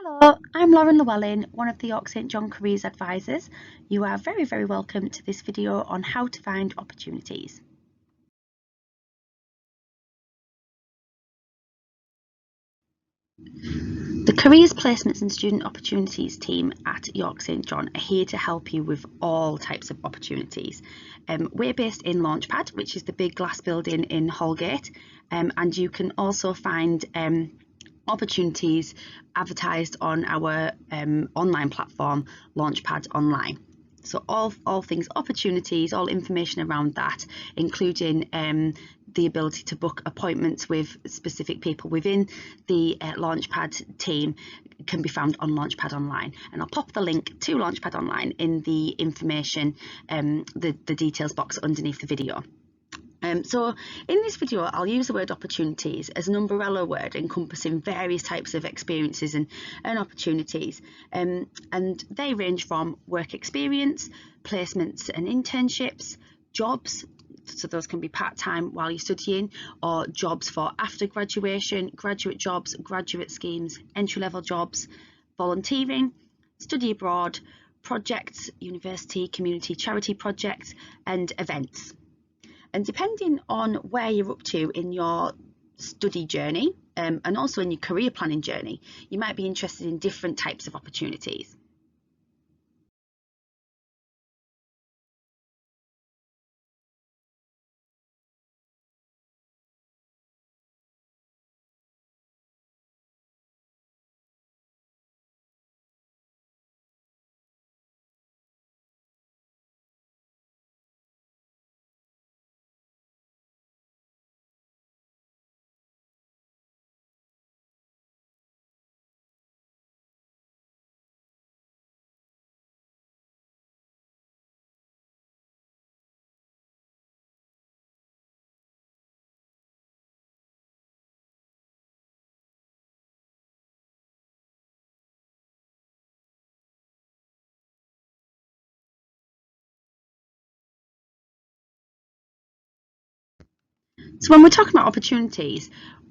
Hello, I'm Lauren Llewellyn, one of the YSJU Careers Advisors. You are very, very welcome to this video on how to find opportunities. The Careers, Placements and Student Opportunities team at York St John are here to help you with all types of opportunities. We're based in LaunchPad, which is the big glass building in Holgate, and you can also find opportunities advertised on our online platform, LaunchPad Online. So all things opportunities, all information around that, including the ability to book appointments with specific people within the LaunchPad team, can be found on LaunchPad Online. And I'll pop the link to LaunchPad Online in the information, the details box underneath the video. So in this video, I'll use the word opportunities as an umbrella word encompassing various types of experiences and opportunities. And they range from work experience, placements and internships, jobs, so those can be part-time while you're studying, or jobs for after graduation, graduate jobs, graduate schemes, entry-level jobs, volunteering, study abroad, projects, university, community, charity projects, and events. And depending on where you're up to in your study journey and also in your career planning journey, you might be interested in different types of opportunities. So when we're talking about opportunities,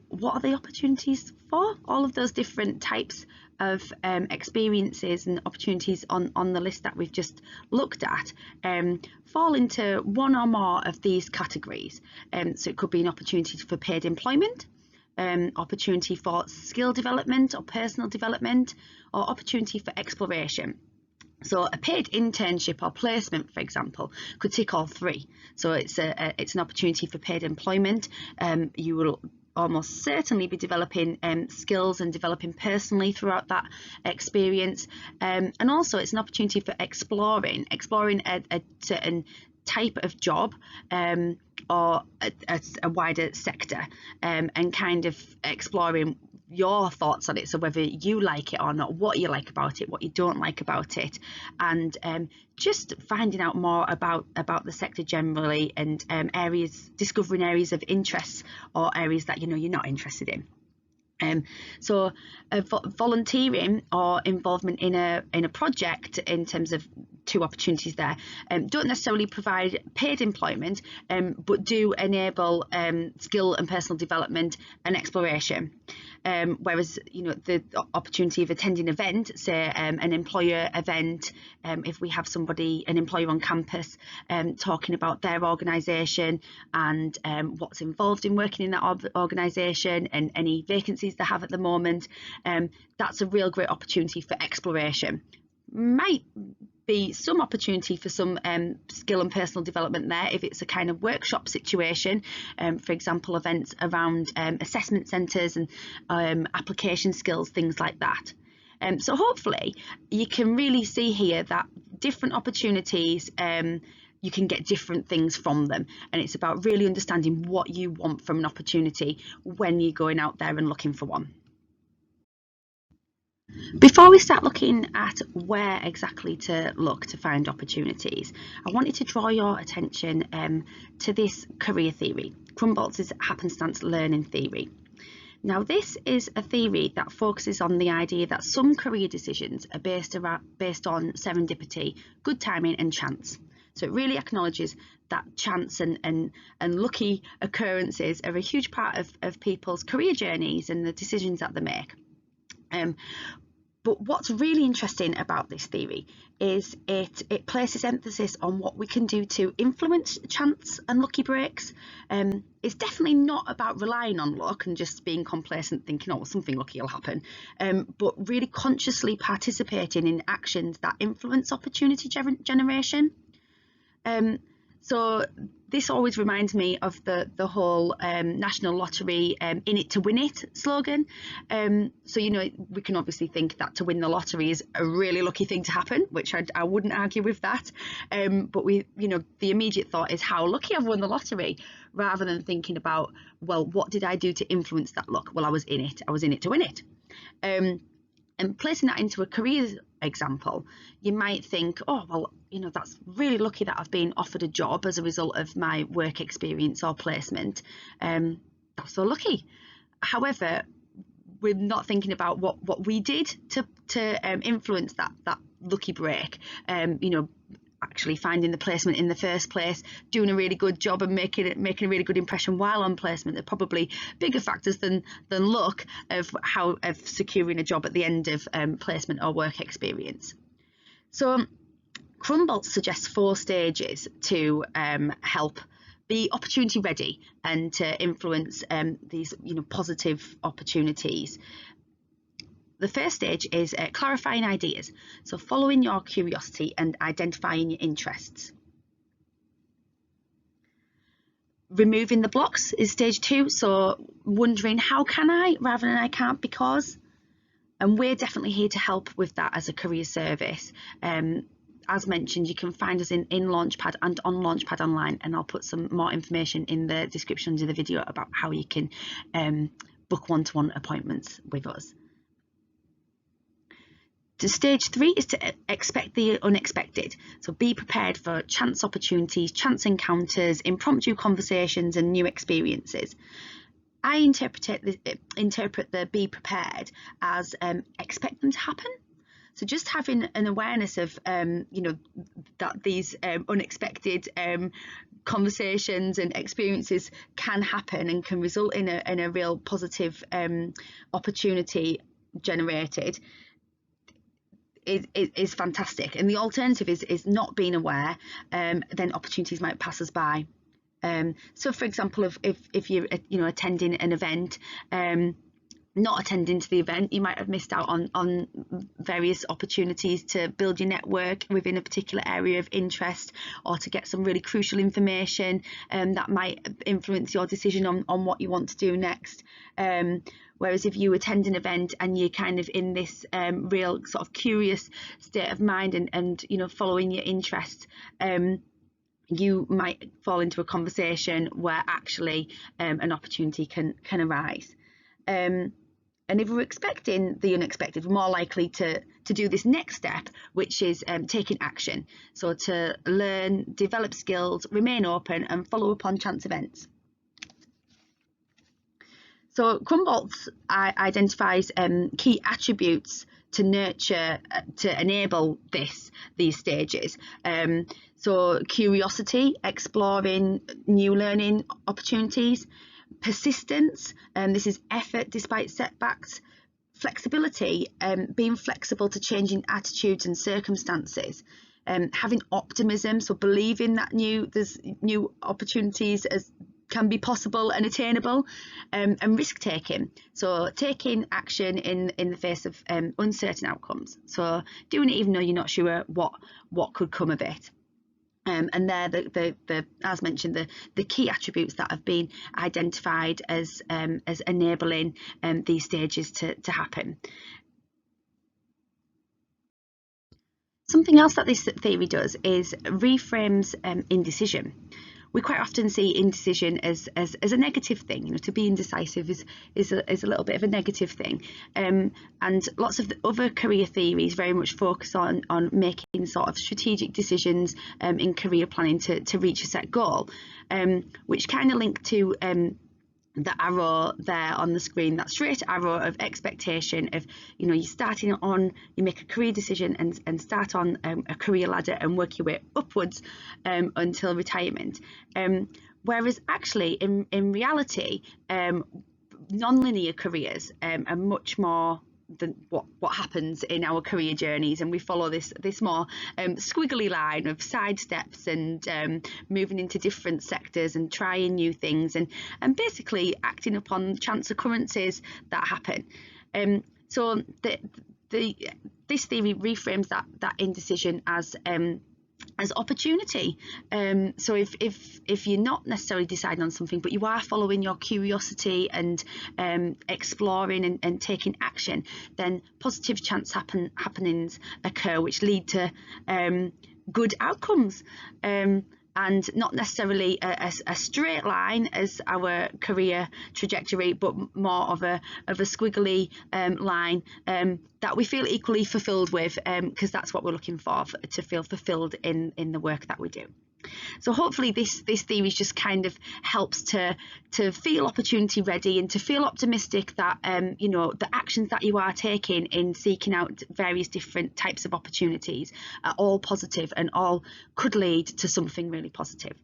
what are the opportunities for? All of those different types of experiences and opportunities on the list that we've just looked at fall into one or more of these categories. So it could be an opportunity for paid employment, opportunity for skill development or personal development, or opportunity for exploration. So a paid internship or placement, for example, could tick all three. So it's an opportunity for paid employment. You will almost certainly be developing skills and developing personally throughout that experience. And also it's an opportunity for exploring a certain type of job or a wider sector, and kind of exploring your thoughts on it, so whether you like it or not, what you like about it, what you don't like about it, and just finding out more about the sector generally, and discovering areas of interest or areas that you're not interested in. So volunteering or involvement in a project, in terms of two opportunities there, don't necessarily provide paid employment, but do enable skill and personal development and exploration. Whereas the opportunity of attending an event, say an employer event, if we have an employer on campus talking about their organisation and what's involved in working in that organisation and any vacancies they have at the moment, that's a real great opportunity for exploration. Might be some opportunity for some skill and personal development there if it's a kind of workshop situation, for example events around assessment centres and application skills, things like that. So hopefully you can really see here that different opportunities, you can get different things from them, and it's about really understanding what you want from an opportunity when you're going out there and looking for one. Before we start looking at where exactly to look to find opportunities, I wanted to draw your attention to this career theory, Crumble happenstance learning theory. Now, this is a theory that focuses on the idea that some career decisions are based on serendipity, good timing and chance. So it really acknowledges that chance and lucky occurrences are a huge part of people's career journeys and the decisions that they make. But what's really interesting about this theory is it places emphasis on what we can do to influence chance and lucky breaks. It's definitely not about relying on luck and just being complacent thinking, oh, something lucky will happen, but really consciously participating in actions that influence opportunity generation. So this always reminds me of the whole National Lottery in it to win it slogan. So, you know, we can obviously think that to win the lottery is a really lucky thing to happen, which I wouldn't argue with that. But the immediate thought is how lucky I've won the lottery, rather than thinking about, well, what did I do to influence that luck? Well, I was in it to win it. And placing that into a career example, you might think, oh, well, you know, that's really lucky that I've been offered a job as a result of my work experience or placement. That's so lucky. However, we're not thinking about what we did to influence that lucky break. Actually finding the placement in the first place, doing a really good job and making a really good impression while on placement. They're probably bigger factors than luck of securing a job at the end of placement or work experience. So Crumble suggests 4 stages to help be opportunity ready and to influence these positive opportunities. The first stage is clarifying ideas, so following your curiosity and identifying your interests. Removing the blocks is stage 2, so wondering how can I rather than I can't because. And we're definitely here to help with that as a career service. As mentioned, you can find us in LaunchPad and on LaunchPad online, and I'll put some more information in the description under the video about how you can book one-to-one appointments with us. To stage 3 is to expect the unexpected. So be prepared for chance opportunities, chance encounters, impromptu conversations and new experiences. I interpret the be prepared as expect them to happen. So just having an awareness of, that these unexpected conversations and experiences can happen and can result in a real positive opportunity generated is fantastic. And the alternative is not being aware, then opportunities might pass us by. So for example, if you're attending an event, not attending to the event, you might have missed out on various opportunities to build your network within a particular area of interest, or to get some really crucial information that might influence your decision on what you want to do next. Whereas if you attend an event and you're kind of in this real sort of curious state of mind and following your interests, you might fall into a conversation where actually an opportunity can arise. And if we're expecting the unexpected, we're more likely to do this next step, which is taking action. So to learn, develop skills, remain open and follow up on chance events. So Crumble identifies key attributes to nurture, to enable these stages. So curiosity, exploring new learning opportunities, persistence, this is effort despite setbacks, flexibility, being flexible to changing attitudes and circumstances, having optimism, so believing that there's new opportunities as can be possible and attainable, and risk taking, so taking action in the face of uncertain outcomes, so doing it even though you're not sure what could come of it. And they're the as mentioned, the key attributes that have been identified as enabling these stages to happen. Something else that this theory does is reframes indecision. We quite often see indecision as a negative thing. To be indecisive is a little bit of a negative thing, and lots of the other career theories very much focus on making sort of strategic decisions in career planning to reach a set goal, which kind of link to the arrow there on the screen, that straight arrow of expectation of, you're starting on, you make a career decision and start on a career ladder and work your way upwards until retirement. Whereas actually in reality, non-linear careers are much more what happens in our career journeys, and we follow this more squiggly line of side steps and moving into different sectors and trying new things and basically acting upon chance occurrences that happen. So this theory reframes that indecision as opportunity. So if you're not necessarily deciding on something, but you are following your curiosity and exploring and taking action, then positive chance happenings occur, which lead to good outcomes. And not necessarily a straight line as our career trajectory, but more of a squiggly line that we feel equally fulfilled with, because that's what we're looking for, to feel fulfilled in the work that we do. So hopefully this theory just kind of helps to feel opportunity ready and to feel optimistic that the actions that you are taking in seeking out various different types of opportunities are all positive and all could lead to something really positive.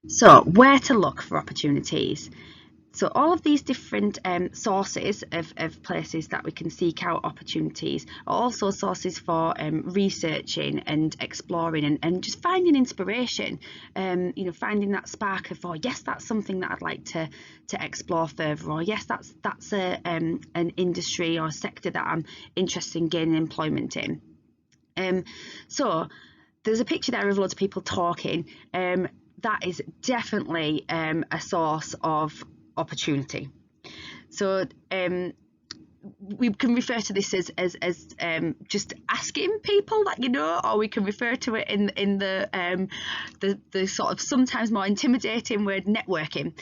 So where to look for opportunities? So all of these different sources of places that we can seek out opportunities are also sources for researching and exploring and just finding inspiration, finding that spark of, oh yes, that's something that I'd like to explore further, or yes, that's an industry or sector that I'm interested in gaining employment in. So there's a picture there of loads of people talking. That is definitely a source of opportunity. So we can refer to this as just asking people that or we can refer to it in the sort of sometimes more intimidating word networking.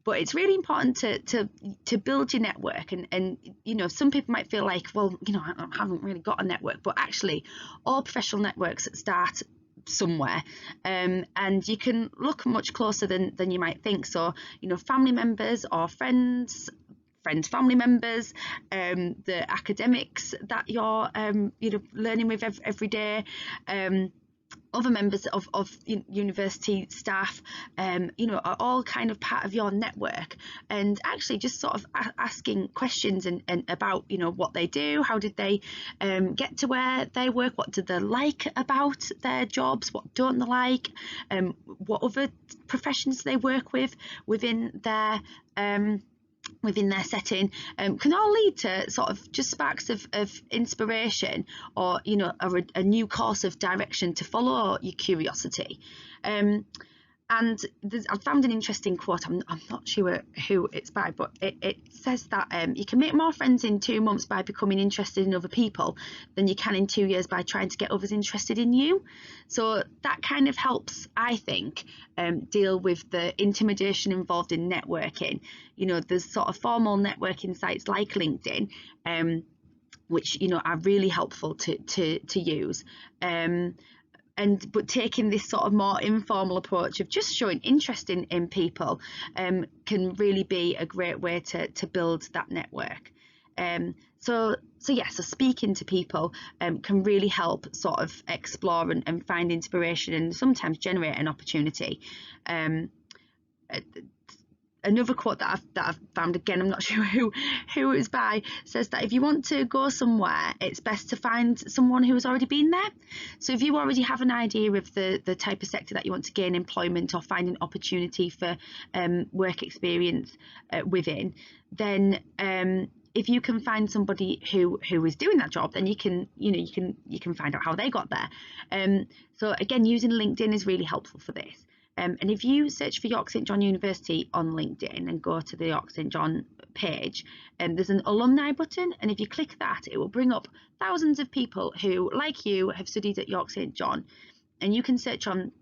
But it's really important to build your network, and you know, some people might feel like, well, you know, I haven't really got a network, but actually all professional networks start somewhere, and you can look much closer than you might think. So, you know, family members or friends, family members, the academics that you're you know, learning with every day, other members of university staff, you know, are all kind of part of your network. And actually just sort of asking questions and about, you know, what they do, how did they get to where they work, what do they like about their jobs, what don't they like, what other professions they work with within their setting, can all lead to sort of just sparks of inspiration, or, you know, a new course of direction to follow your curiosity. And I found an interesting quote. I'm not sure who it's by, but it says that you can make more friends in 2 months by becoming interested in other people than you can in 2 years by trying to get others interested in you. So that kind of helps, I think, deal with the intimidation involved in networking. You know, there's sort of formal networking sites like LinkedIn, which, you know, are really helpful to use. But taking this sort of more informal approach of just showing interest in people can really be a great way to build that network. So speaking to people can really help sort of explore and find inspiration, and sometimes generate an opportunity. Another quote that I've found, again, I'm not sure who it was by, says that if you want to go somewhere, it's best to find someone who has already been there. So if you already have an idea of the type of sector that you want to gain employment or find an opportunity for work experience within, then if you can find somebody who is doing that job, then you can find out how they got there. So again, using LinkedIn is really helpful for this. And if you search for York St John University on LinkedIn and go to the York St John page, there's an alumni button, and if you click that, it will bring up thousands of people who, like you, have studied at York St John. And you can search on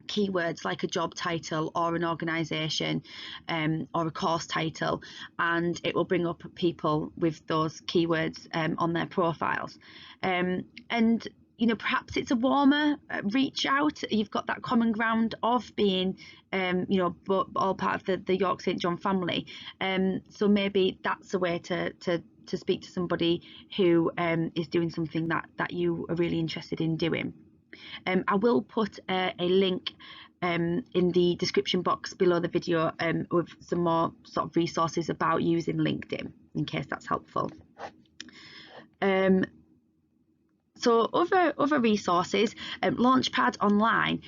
keywords like a job title or an organisation or a course title, and it will bring up people with those keywords on their profiles. And you know, perhaps it's a warmer reach out. You've got that common ground of being, you know, all part of the York St John family. So maybe that's a way to speak to somebody who is doing something that you are really interested in doing. I will put a link in the description box below the video with some more sort of resources about using LinkedIn, in case that's helpful. So other resources, LaunchPad online,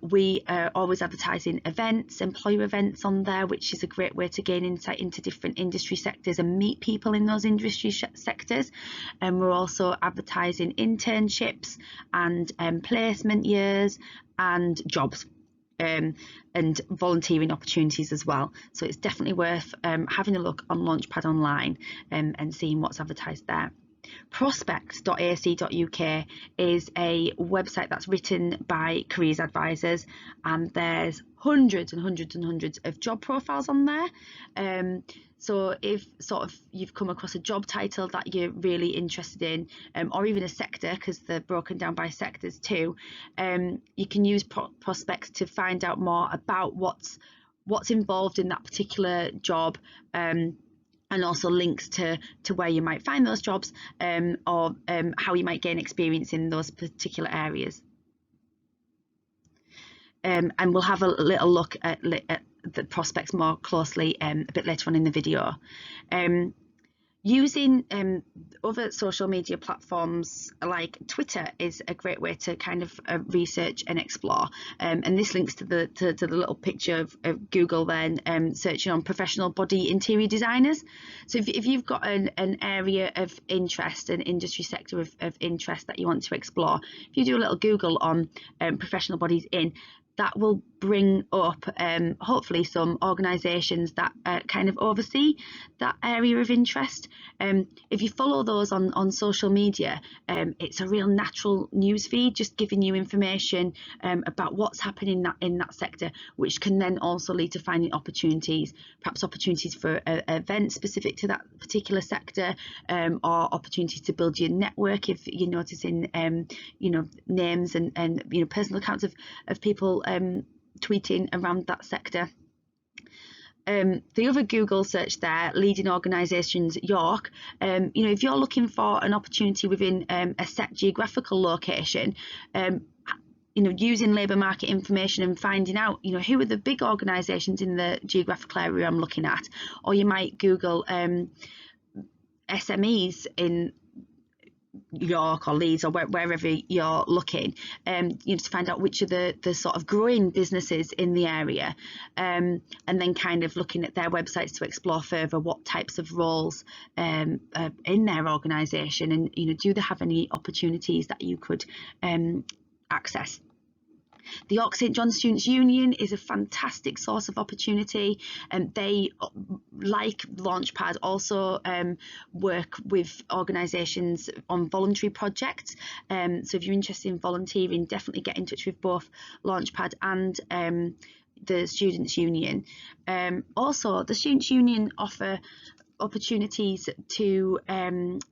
we are always advertising events, employer events on there, which is a great way to gain insight into different industry sectors and meet people in those industry sectors. And we're also advertising internships and placement years and jobs. And volunteering opportunities as well. So it's definitely worth having a look on LaunchPad online and seeing what's advertised there. Prospects.ac.uk is a website that's written by careers advisors, and there's hundreds and hundreds and hundreds of job profiles on there. So if sort of you've come across a job title that you're really interested in, or even a sector, because they're broken down by sectors too, you can use Prospects to find out more about what's involved in that particular job, and also links to where you might find those jobs, or how you might gain experience in those particular areas. And we'll have a little look at the prospects more closely a bit later on in the video. Using other social media platforms like Twitter is a great way to kind of research and explore. And this links to the little picture of Google then searching on professional body interior designers. So if you've got an area of interest, an industry sector of interest that you want to explore, if you do a little Google on professional bodies in, that will bring up hopefully some organisations that kind of oversee that area of interest. If you follow those on social media, it's a real natural news feed, just giving you information about what's happening in that sector, which can then also lead to finding opportunities, perhaps opportunities for events specific to that particular sector, or opportunities to build your network if you're noticing names and personal accounts of people tweeting around that sector. The other Google search there, leading organisations York, if you're looking for an opportunity within a set geographical location, using labour market information and finding out, who are the big organisations in the geographical area I'm looking at, or you might Google SMEs in York or Leeds or wherever you're looking, to find out which are the sort of growing businesses in the area, and then kind of looking at their websites to explore further what types of roles in their organisation, and do they have any opportunities that you could access. The York St John Students' Union is a fantastic source of opportunity, and they, like LaunchPad, also work with organisations on voluntary projects. So if you're interested in volunteering, definitely get in touch with both LaunchPad and the Students' Union. Also, the Students' Union offer opportunities to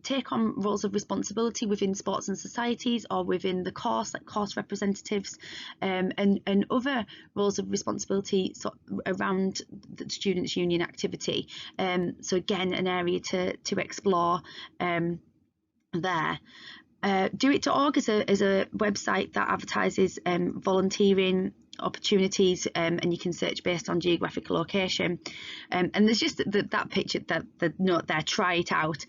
take on roles of responsibility within sports and societies, or within the course, like course representatives, and other roles of responsibility around the Students' Union activity. So again, an area to explore there. Do-it-to-org is a website that advertises volunteering opportunities, and you can search based on geographical location, and there's just that picture, the note there, try it out.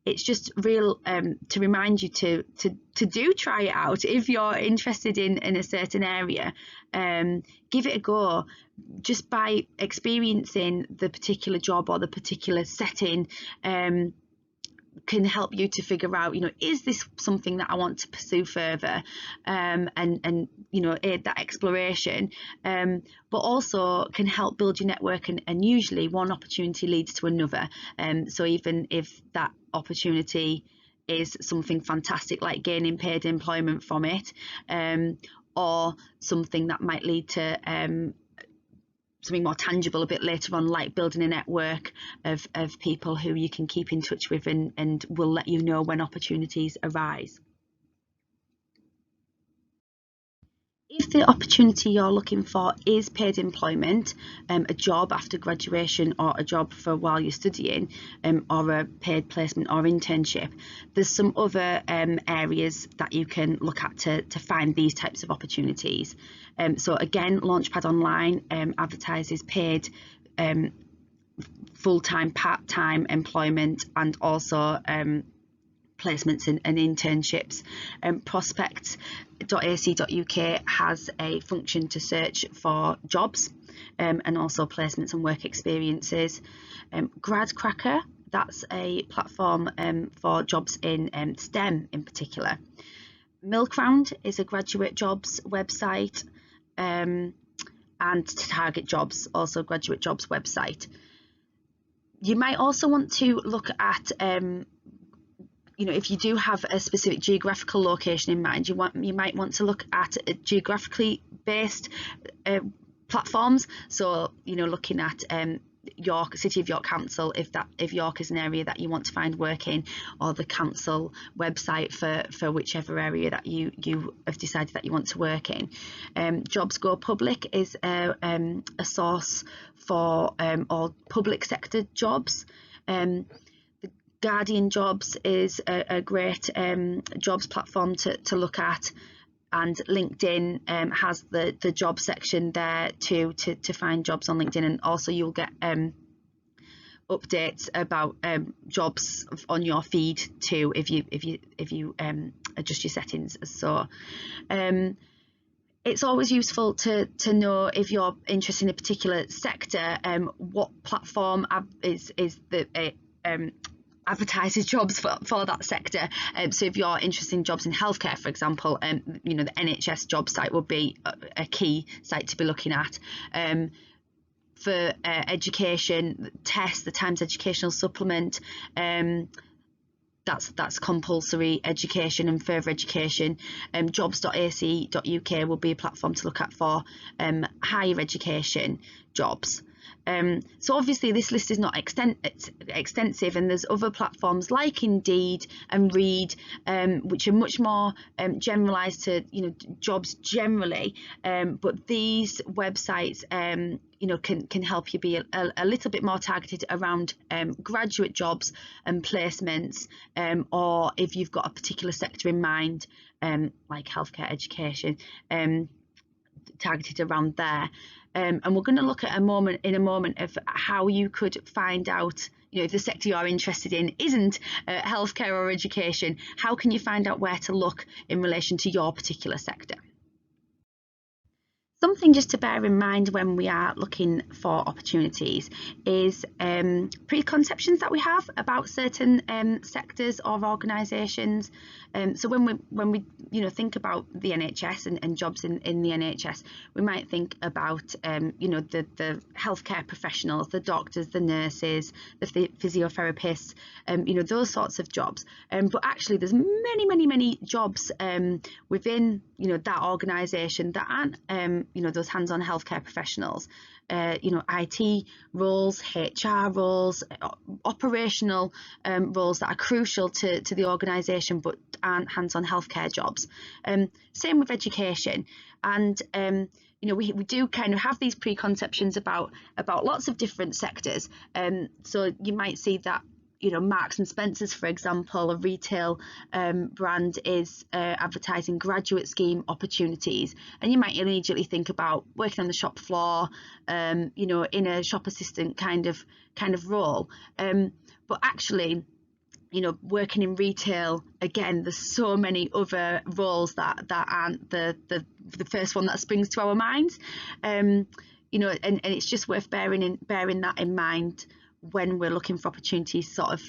It's just real to remind you to try it out if you're interested in a certain area. Give it a go. Just by experiencing the particular job or the particular setting can help you to figure out, is this something that I want to pursue further, and aid that exploration, but also can help build your network, and usually one opportunity leads to another. So even if that opportunity is something fantastic like gaining paid employment from it, or something that might lead to something more tangible a bit later on, like building a network of people who you can keep in touch with, and will let you know when opportunities arise. If the opportunity you're looking for is paid employment, a job after graduation, or a job for while you're studying, or a paid placement or internship, there's some other areas that you can look at to find these types of opportunities. So again, LaunchPad Online advertises paid full-time, part-time employment, and also placements and internships. Prospects.ac.uk has a function to search for jobs, and also placements and work experiences. GradCracker, that's a platform for jobs in STEM in particular. Milkround is a graduate jobs website, and Target Jobs, also graduate jobs website. You might also want to look at if you do have a specific geographical location in mind, you might want to look at geographically based platforms. So looking at York, City of York Council, if York is an area that you want to find work in, or the council website for whichever area that you have decided that you want to work in. Jobs Go Public is a source for all public sector jobs. Guardian Jobs is a great jobs platform to look at, and LinkedIn has the job section there too, to find jobs on LinkedIn, and also you'll get updates about jobs on your feed too if you adjust your settings. So it's always useful to know, if you're interested in a particular sector, what platform is the advertises jobs for that sector. So if you're interested in jobs in healthcare, for example, you know, the NHS job site would be a key site to be looking at. For education, TESS, the Times Educational Supplement, that's compulsory education and further education. Jobs.ac.uk will be a platform to look at for higher education jobs. So obviously this list is not extensive, and there's other platforms like Indeed and Reed, which are much more generalised to, you know, jobs generally. But these websites, you know, can help you be a little bit more targeted around graduate jobs and placements, or if you've got a particular sector in mind, like healthcare, education, targeted around there. And we're going to look at in a moment of how you could find out, you know, if the sector you're interested in isn't healthcare or education, how can you find out where to look in relation to your particular sector? Something just to bear in mind when we are looking for opportunities is preconceptions that we have about certain sectors or organisations. So when we you know, think about the NHS and jobs in the NHS, we might think about you know, the healthcare professionals, the doctors, the nurses, the physiotherapists, you know, those sorts of jobs. But actually, there's many jobs within, you know, that organisation that aren't you know, those hands-on healthcare professionals. You know, IT roles, HR roles, operational roles that are crucial to the organisation but aren't hands-on healthcare jobs. Same with education. And you know, we do kind of have these preconceptions about lots of different sectors. So you might see that, you know, Marks and Spencer's, for example, a retail brand, is advertising graduate scheme opportunities, and you might immediately think about working on the shop floor, you know, in a shop assistant kind of role. But actually, you know, working in retail, again, there's so many other roles that aren't the first one that springs to our minds. You know, and it's just worth bearing that in mind when we're looking for opportunities. Sort of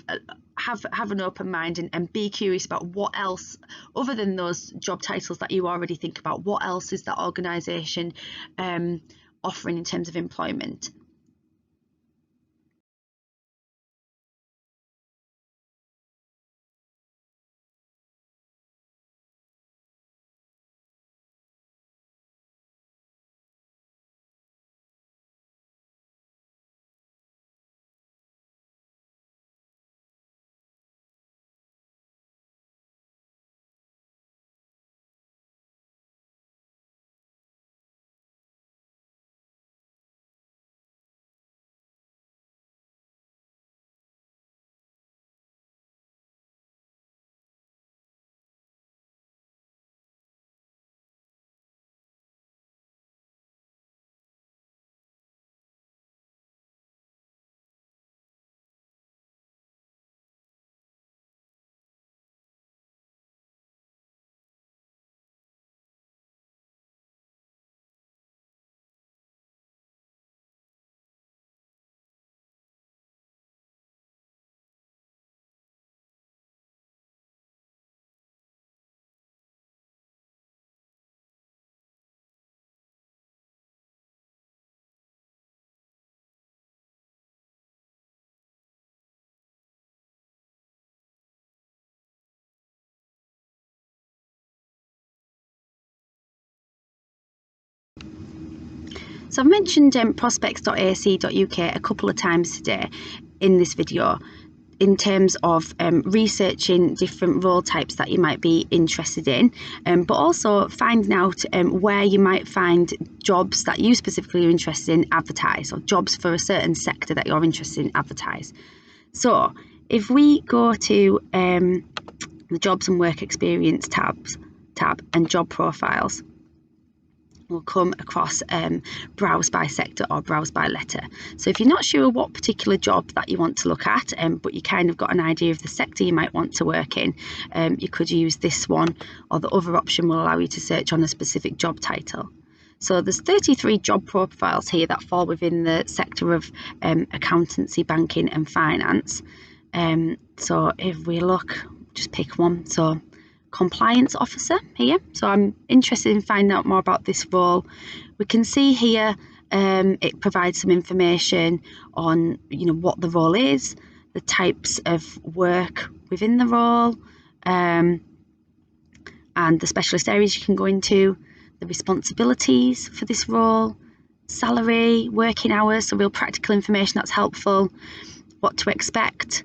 have an open mind and be curious about what else, other than those job titles that you already think about, what else is that organisation offering in terms of employment. So I've mentioned prospects.ac.uk a couple of times today in this video, in terms of researching different role types that you might be interested in, but also finding out where you might find jobs that you specifically are interested in advertised, or jobs for a certain sector that you're interested in advertised. So if we go to the jobs and work experience tab and job profiles, we'll come across browse by sector or browse by letter. So if you're not sure what particular job that you want to look at, but you kind of got an idea of the sector you might want to work in, you could use this one, or the other option will allow you to search on a specific job title. So there's 33 job profiles here that fall within the sector of accountancy, banking and finance. So if we look, just pick one. So compliance officer here. So I'm interested in finding out more about this role. We can see here it provides some information on what the role is, the types of work within the role, and the specialist areas you can go into, the responsibilities for this role, salary, working hours, so real practical information that's helpful, what to expect,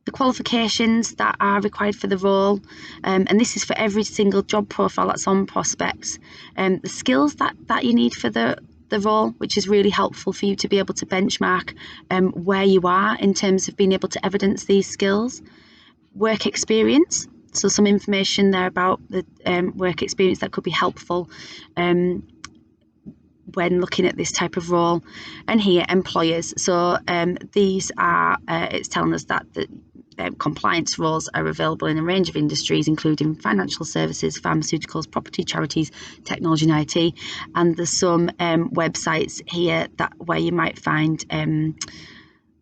the qualifications that are required for the role, and this is for every single job profile that's on Prospects, the skills that you need for the role, which is really helpful for you to be able to benchmark where you are in terms of being able to evidence these skills, work experience, so some information there about the work experience that could be helpful when looking at this type of role. And here, employers. So these are, it's telling us that the compliance roles are available in a range of industries, including financial services, pharmaceuticals, property, charities, technology and IT. And there's some websites here where you might find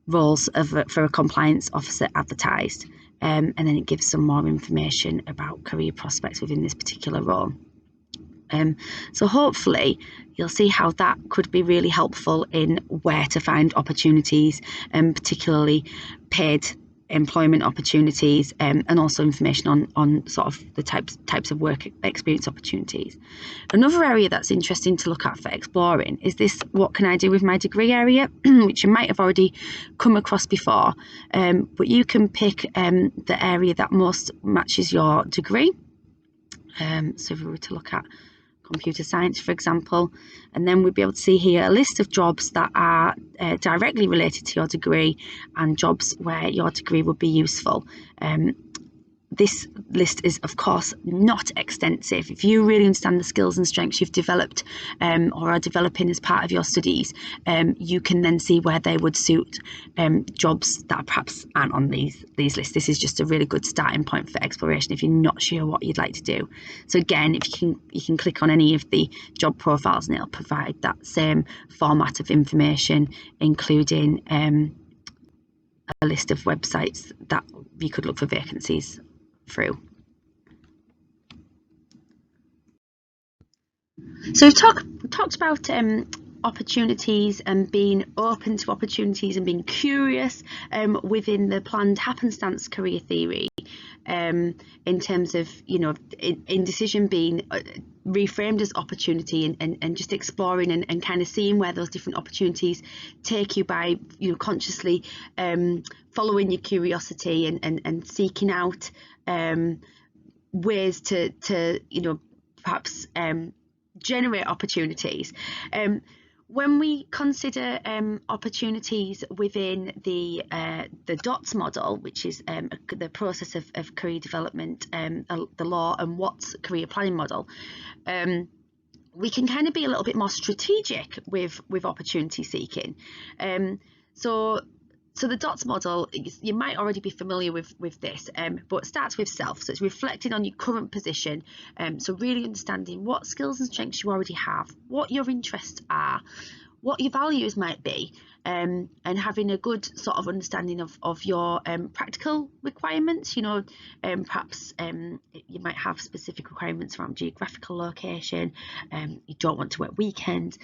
roles for a compliance officer advertised. And then it gives some more information about career prospects within this particular role. So hopefully you'll see how that could be really helpful in where to find opportunities, particularly paid employment opportunities, and also information on sort of the types of work experience opportunities. Another area that's interesting to look at for exploring is this what can I do with my degree area, which you might have already come across before, but you can pick the area that most matches your degree. So if we were to look at computer science, for example, and then we'd be able to see here a list of jobs that are directly related to your degree and jobs where your degree would be useful. This list is, of course, not extensive. If you really understand the skills and strengths you've developed or are developing as part of your studies, you can then see where they would suit jobs that perhaps aren't on these lists. This is just a really good starting point for exploration if you're not sure what you'd like to do. So again, if you can click on any of the job profiles and it'll provide that same format of information, including a list of websites that you could look for vacancies through. So we've talked about opportunities and being open to opportunities and being curious within the planned happenstance career theory, in terms of indecision being reframed as opportunity and just exploring and kind of seeing where those different opportunities take you by consciously following your curiosity and seeking out ways to perhaps generate opportunities. When we consider opportunities within the DOTS model, which is the process of career development, the law and Watts career planning model, we can kind of be a little bit more strategic with opportunity seeking. So the DOTS model, you might already be familiar with this, but it starts with self. So it's reflecting on your current position. So really understanding what skills and strengths you already have, what your interests are, what your values might be, and having a good sort of understanding of your practical requirements. Perhaps you might have specific requirements around geographical location. You don't want to work weekends,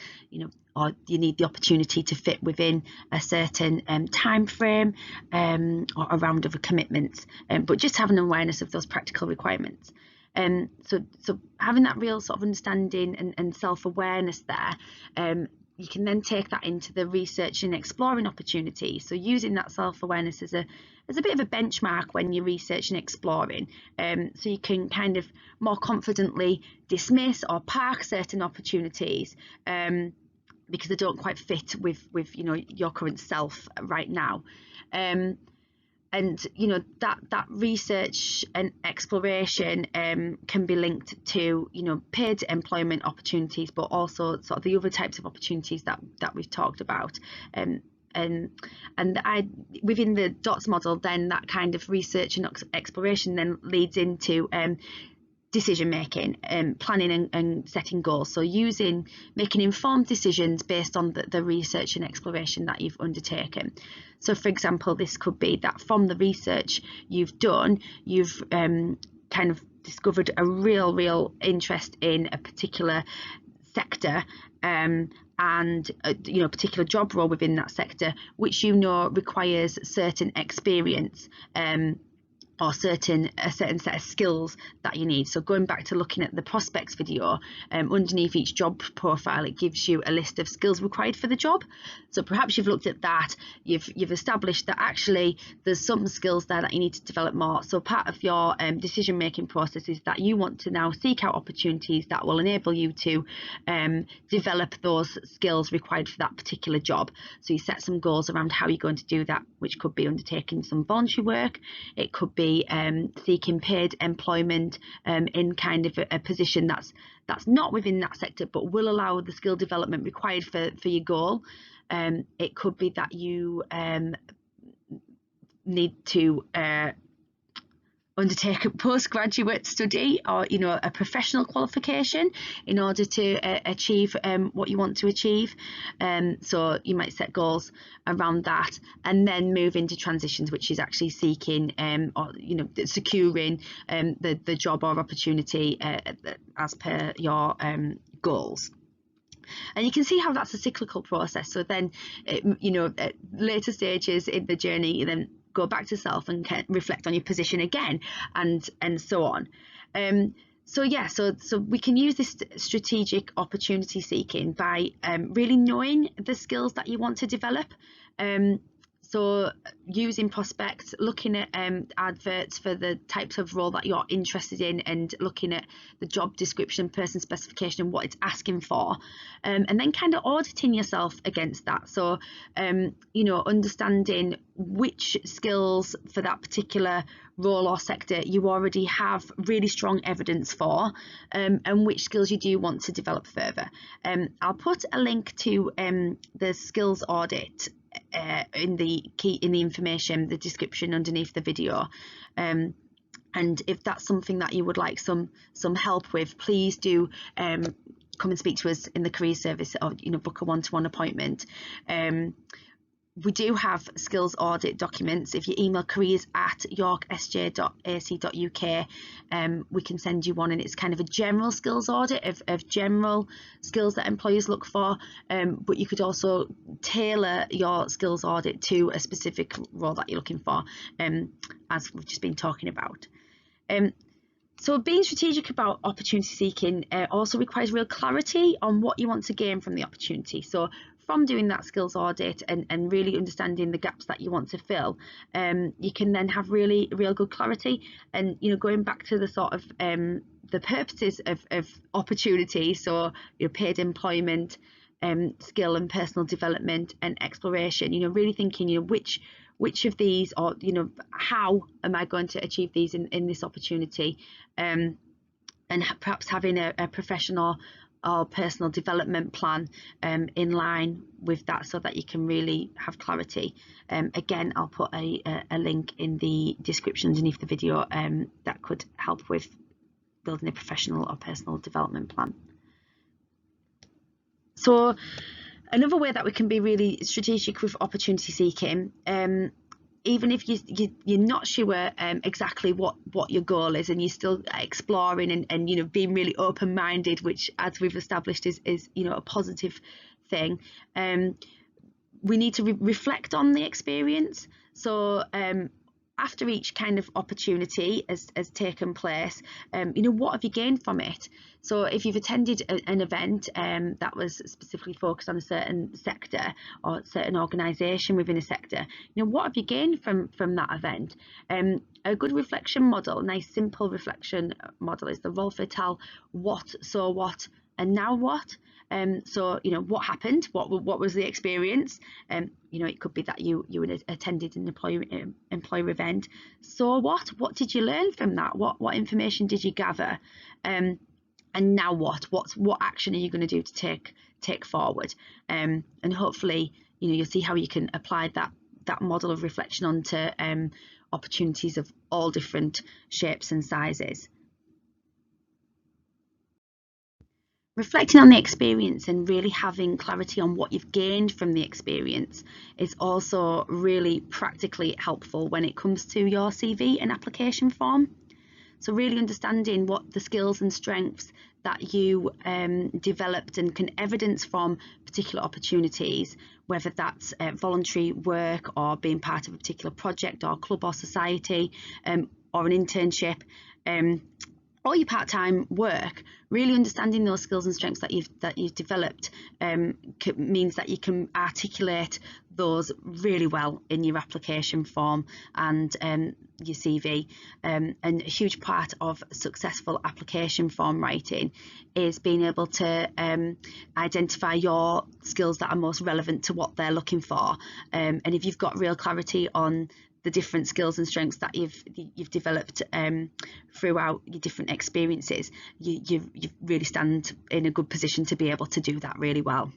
or you need the opportunity to fit within a certain time frame or a round of a commitment. But just having an awareness of those practical requirements. So having that real sort of understanding and self-awareness there, you can then take that into the research and exploring opportunities. So using that self-awareness as a bit of a benchmark when you're researching and exploring, so you can kind of more confidently dismiss or park certain opportunities because they don't quite fit with your current self right now. And that research and exploration can be linked to paid employment opportunities, but also sort of the other types of opportunities that we've talked about. And within the DOTS model, then that kind of research and exploration then leads into decision making, planning and setting goals. So making informed decisions based on the research and exploration that you've undertaken. So for example, this could be that from the research you've done, you've kind of discovered a real interest in a particular sector, and particular job role within that sector, which requires certain experience, or a certain set of skills that you need. So going back to looking at the prospects video, underneath each job profile, it gives you a list of skills required for the job. So perhaps you've looked at that, you've established that actually there's some skills there that you need to develop more. So part of your decision making process is that you want to now seek out opportunities that will enable you to develop those skills required for that particular job. So you set some goals around how you're going to do that, which could be undertaking some voluntary work. It could be seeking paid employment in kind of a position that's not within that sector but will allow the skill development required for your goal. It could be that you need to undertake a postgraduate study or a professional qualification in order to achieve what you want to achieve. So you might set goals around that and then move into transitions, which is actually seeking or securing the job or opportunity as per your goals. And you can see how that's a cyclical process. So then, at later stages in the journey, you then go back to self and reflect on your position again, and so on. So we can use this strategic opportunity seeking by really knowing the skills that you want to develop. So using prospects, looking at adverts for the types of role that you're interested in, and looking at the job description, person specification, and what it's asking for, and then kind of auditing yourself against that. So, understanding which skills for that particular role or sector you already have really strong evidence for, and which skills you do want to develop further. I'll put a link to the skills audit in the information, the description underneath the video, and if that's something that you would like some help with, please do come and speak to us in the careers service, or book a one-to-one appointment. We do have skills audit documents. If you email careers@yorksj.ac.uk, we can send you one, and it's kind of a general skills audit of general skills that employers look for, but you could also tailor your skills audit to a specific role that you're looking for, as we've just been talking about. So being strategic about opportunity seeking also requires real clarity on what you want to gain from the opportunity. So from doing that skills audit and really understanding the gaps that you want to fill, you can then have real good clarity. And going back to the sort of the purposes of opportunity, so paid employment, skill and personal development and exploration, really thinking which of these, or how am I going to achieve these in this opportunity, and perhaps having a professional or personal development plan in line with that, so that you can really have clarity. Again, I'll put a link in the description underneath the video that could help with building a professional or personal development plan. So another way that we can be really strategic with opportunity seeking, even if you're not sure exactly what your goal is, and you're still exploring and being really open-minded, which, as we've established, is a positive thing, we need to reflect on the experience. So after each kind of opportunity has taken place, what have you gained from it? So if you've attended an event that was specifically focused on a certain sector or a certain organisation within a sector, what have you gained from that event? A good reflection model, a nice simple reflection model, is the Rolf et al. What, so what, and now what? So what happened, what was the experience? It could be that you attended an employer event. So what did you learn from that? What information did you gather? And now what action are you going to do to take forward? And hopefully you'll see how you can apply that model of reflection onto opportunities of all different shapes and sizes. Reflecting on the experience and really having clarity on what you've gained from the experience is also really practically helpful when it comes to your CV and application form. So really understanding what the skills and strengths that you developed and can evidence from particular opportunities, whether that's voluntary work or being part of a particular project or club or society, or an internship, or your part-time work. Really understanding those skills and strengths that you've developed means that you can articulate those really well in your application form and your CV. And a huge part of successful application form writing is being able to identify your skills that are most relevant to what they're looking for. And if you've got real clarity on the different skills and strengths that you've developed throughout your different experiences, you really stand in a good position to be able to do that really well.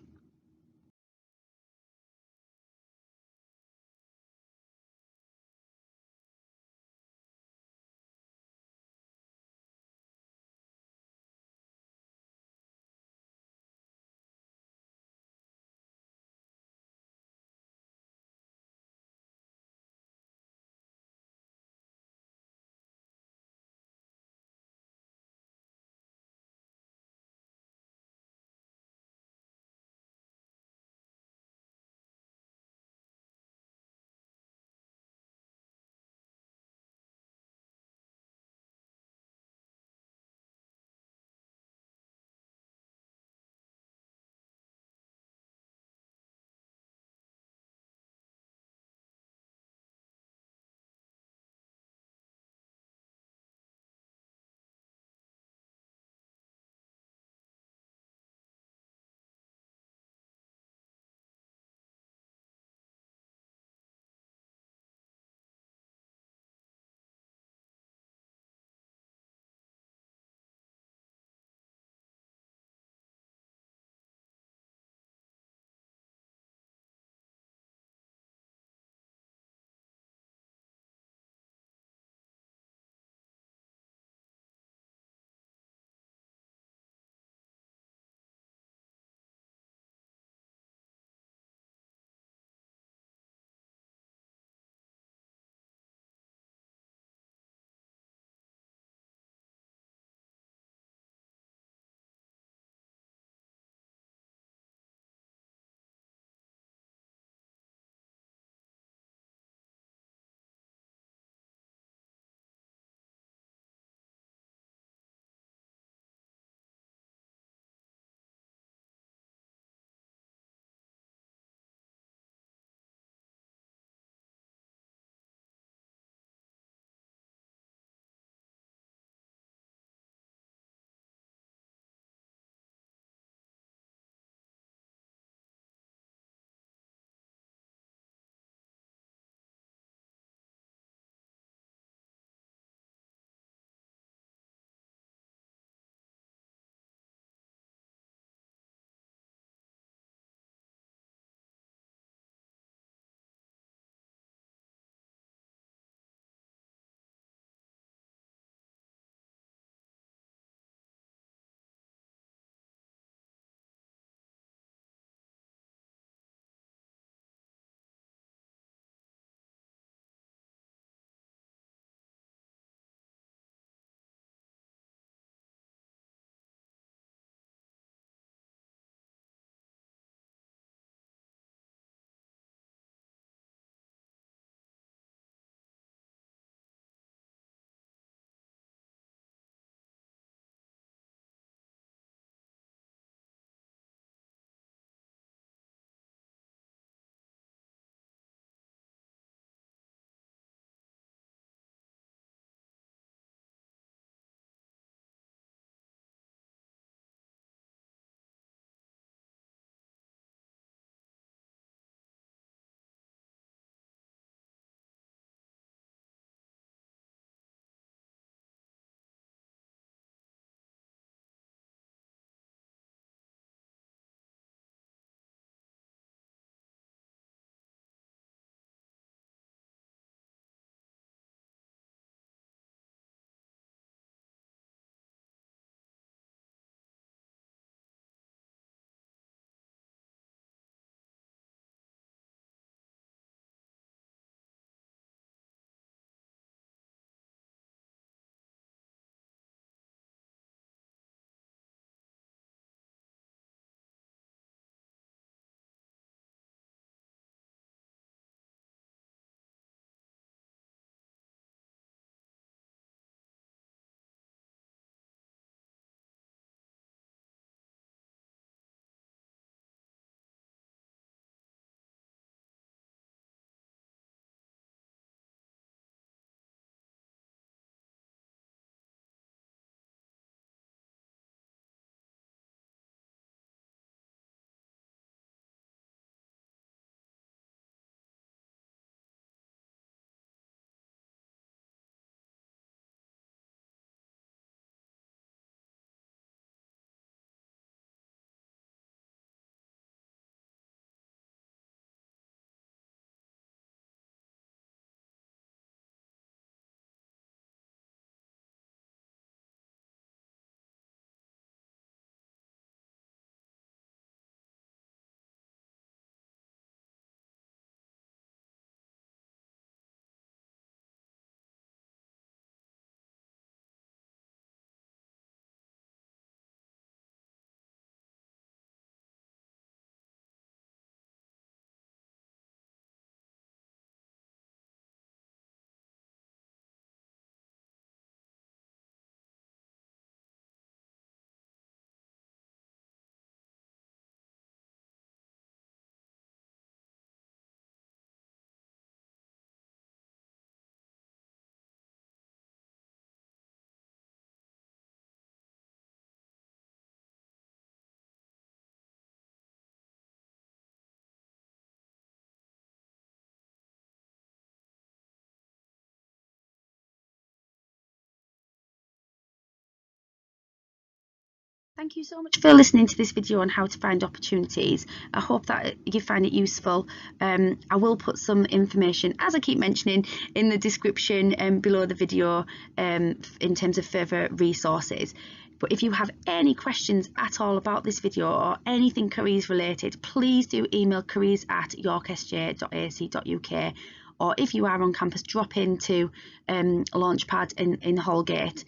Thank you so much for listening to this video on how to find opportunities. I hope that you find it useful. I will put some information, as I keep mentioning, in the description below the video in terms of further resources. But if you have any questions at all about this video or anything careers related, please do email careers@YSJU.ac.uk, or if you are on campus, drop into LaunchPad in Holgate.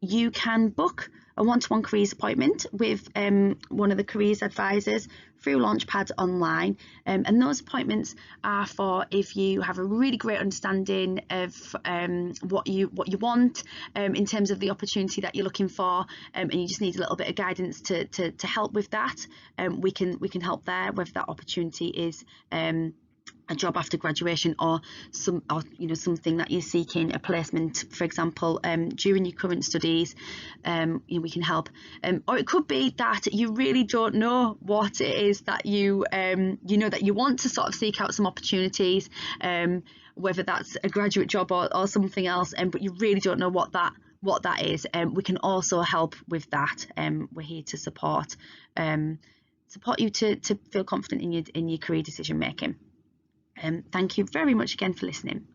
You can book a one-to-one careers appointment with one of the careers advisors through LaunchPad online, and those appointments are for if you have a really great understanding of what you want in terms of the opportunity that you're looking for, and you just need a little bit of guidance to help with that. We can help there, whether that opportunity is a job after graduation or something that you're seeking, a placement, for example, during your current studies. We can help, or it could be that you really don't know what it is that you that you want to sort of seek out some opportunities, whether that's a graduate job or something else, but you really don't know what that is. We can also help with that. We're here to support you to feel confident in your career decision making. Thank you very much again for listening.